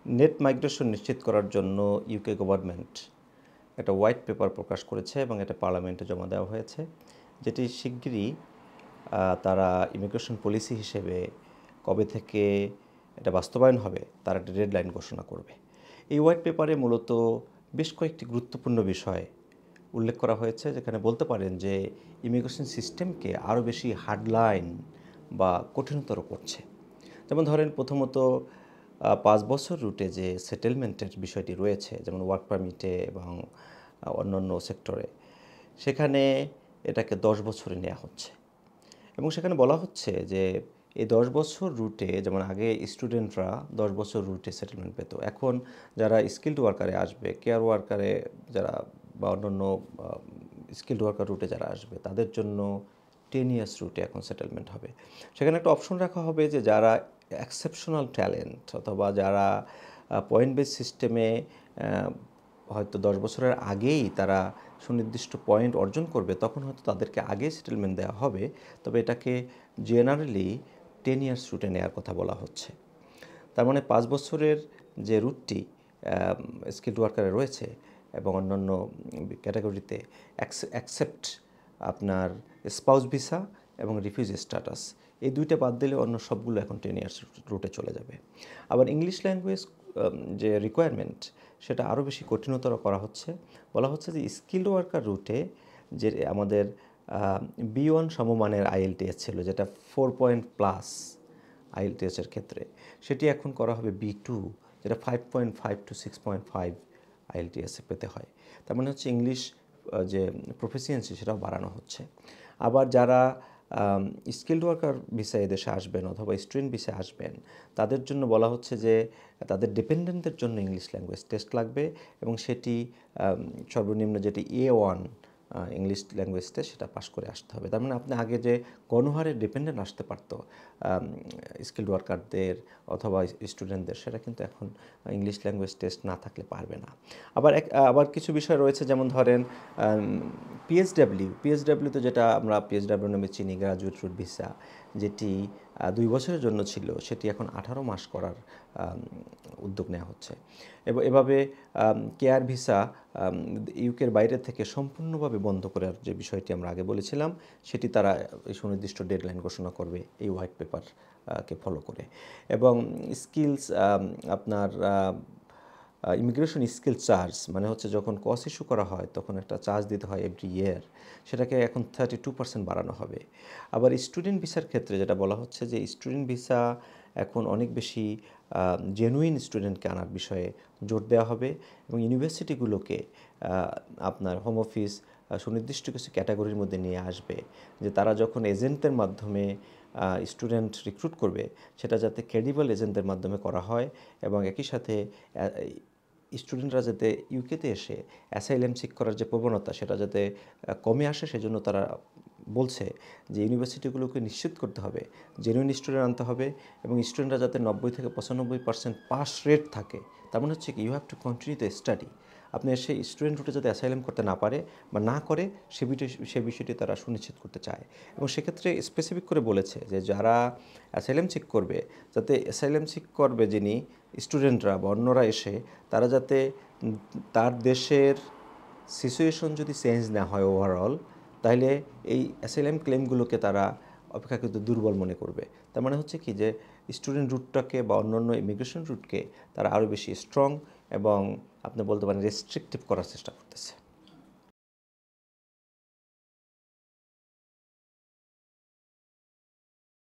Net migration নিশ্চিত করার জন্য ইউকে গভর্নমেন্ট একটা হোয়াইট পেপার প্রকাশ করেছে এবং এটা পার্লামেন্টে জমা দেওয়া হয়েছে, যেটি শিগগিরই তারা ইমিগ্রেশন পলিসি হিসেবে কবে থেকে এটা বাস্তবায়ন হবে তার একটা ডেডলাইন ঘোষণা করবে। এই হোয়াইট পেপারে মূলত বেশ কয়েকটি গুরুত্বপূর্ণ বিষয় উল্লেখ করা হয়েছে, যেখানে বলতে পারেন যে ইমিগ্রেশন সিস্টেমকে আরও বেশি হার্ডলাইন বা কঠিনতর করছে। যেমন ধরেন, প্রথমত 5 বছর রুটে যে সেটেলমেন্টের বিষয়টি রয়েছে, যেমন ওয়ার্ক পারমিটে এবং অন্যান্য সেক্টরে, সেখানে এটাকে 10 বছরে নেওয়া হচ্ছে। এবং সেখানে বলা হচ্ছে যে এই 10 বছর রুটে, যেমন আগে স্টুডেন্টরা 10 বছর রুটে সেটেলমেন্ট পেত, এখন যারা স্কিল্ড ওয়ার্কারে আসবে, কেয়ার ওয়ার্কারে যারা বা অন্যান্য স্কিল্ড ওয়ার্কার রুটে যারা আসবে, তাদের জন্য 10 ইয়ার্স রুটে এখন সেটেলমেন্ট হবে। সেখানে একটা অপশন রাখা হবে যে যারা এক্সেপশনাল ট্যালেন্ট অথবা যারা পয়েন্ট বেস সিস্টেমে হয়তো 10 বছরের আগেই তারা সুনির্দিষ্ট পয়েন্ট অর্জন করবে, তখন হয়তো তাদেরকে আগেই সেটেলমেন্ট দেওয়া হবে। তবে এটাকে জেনারেলি 10 ইয়ার্স রুটে নেওয়ার কথা বলা হচ্ছে। তার মানে 5 বছরের যে রুটটি স্কিল্ড ওয়ার্কারে রয়েছে এবং অন্যান্য ক্যাটাগরিতে অ্যাকসেপ্ট আপনার স্পাউস ভিসা এবং রিফিউজি স্ট্যাটাস, এই দুইটা বাদ দিলে অন্য সবগুলো এখন 10 ইয়ার্স রুটে চলে যাবে। আবার ইংলিশ ল্যাঙ্গুয়েজ যে রিকোয়ারমেন্ট, সেটা আরও বেশি কঠিনতর করা হচ্ছে। বলা হচ্ছে যে স্কিল্ড ওয়ার্কার রুটে যে আমাদের B1 সমমানের IELTS ছিল, যেটা 4 পয়েন্ট প্লাস IELTS-এর ক্ষেত্রে, সেটি এখন করা হবে B2, যেটা 5.5 to 6.5 IELTS পেতে হয়। তার মানে হচ্ছে ইংলিশ যে প্রফিসিয়েন্সি সেটাও বাড়ানো হচ্ছে। আবার যারা স্কিল্ড ওয়ার্কার ভিসায় দেশে আসবেন অথবা স্টুডেন্ট ভিসায় আসবেন, তাদের জন্য বলা হচ্ছে যে তাদের ডিপেন্ডেন্টদের জন্য ইংলিশ ল্যাঙ্গুয়েজ টেস্ট লাগবে এবং সেটি সর্বনিম্ন যেটি A1 ইংলিশ ল্যাঙ্গুয়েজ টেস্ট, সেটা পাশ করে আসতে হবে। তার মানে আপনি আগে যে গণহারে ডিপেন্ডেন্ট আসতে পারতো স্কিল্ড ওয়ার্কারদের অথবা স্টুডেন্টদের, সেটা কিন্তু এখন ইংলিশ ল্যাঙ্গুয়েজ টেস্ট না থাকলে পারবে না। আবার কিছু বিষয় রয়েছে, যেমন ধরেন পিএসডাব্লিউতে, যেটা আমরা পিএসডাব্লিউ নামে চিনি, গ্রাজুয়েট রুট ভিসা, যেটি 2 বছরের জন্য ছিল, সেটি এখন 18 মাস করার উদ্যোগ নেওয়া হচ্ছে। এবং এভাবে কেয়ার ভিসা ইউকের বাইরে থেকে সম্পূর্ণভাবে বন্ধ করার যে বিষয়টি আমরা আগে বলেছিলাম, সেটি তারা এই সুনির্দিষ্ট ডেডলাইন ঘোষণা করবে এই হোয়াইট পেপারকে ফলো করে। এবং স্কিলস আপনার ইমিগ্রেশন স্কিল চার্জ, মানে হচ্ছে যখন কস ইস্যু করা হয় তখন একটা চার্জ দিতে হয় এভরি ইয়ার, সেটাকে এখন 32% বাড়ানো হবে। আবার স্টুডেন্ট ভিসার ক্ষেত্রে যেটা বলা হচ্ছে যে স্টুডেন্ট ভিসা এখন অনেক বেশি জেনুইন স্টুডেন্টকে আনার বিষয়ে জোর দেওয়া হবে এবং ইউনিভার্সিটিগুলোকে আপনার হোম অফিস সুনির্দিষ্ট কিছু ক্যাটাগরির মধ্যে নিয়ে আসবে, যে তারা যখন এজেন্টদের মাধ্যমে স্টুডেন্ট রিক্রুট করবে, সেটা যাতে ক্রেডিবল এজেন্টদের মাধ্যমে করা হয় এবং একই সাথে স্টুডেন্টরা যাতে ইউকেতে এসে অ্যাসাইলাম সিক করার যে প্রবণতা, সেটা যাতে কমে আসে, সেজন্য তারা বলছে যে ইউনিভার্সিটিগুলোকে নিশ্চিত করতে হবে জেনুইন স্টুডেন্ট আনতে হবে এবং স্টুডেন্টরা যাতে 90 থেকে 95% পাস রেট থাকে। তার মানে হচ্ছে কি, you have to continue the study. আপনি এসে স্টুডেন্ট রুটে যাতে অ্যাসাইলাম করতে না পারে বা না করে, সে বিষয়টি তারা সুনিশ্চিত করতে চায়। এবং সেক্ষেত্রে স্পেসিফিক করে বলেছে যে যারা অ্যাসাইলাম চেক করবে, যাতে অ্যাসাইলাম চেক করবে যিনি স্টুডেন্টরা বা অন্যরা এসে, তারা যাতে তার দেশের সিচুয়েশন যদি চেঞ্জ না হয় ওভারঅল, তাহলে এই অ্যাসাইলাম ক্লেমগুলোকে তারা অপেক্ষাকৃত দুর্বল মনে করবে। তার মানে হচ্ছে কি, যে স্টুডেন্ট রুটটাকে বা অন্যান্য ইমিগ্রেশন রুটকে তারা আরও বেশি স্ট্রং এবং আপনি বলতে পারেন রেস্ট্রিকটিভ করার চেষ্টা করতেছে।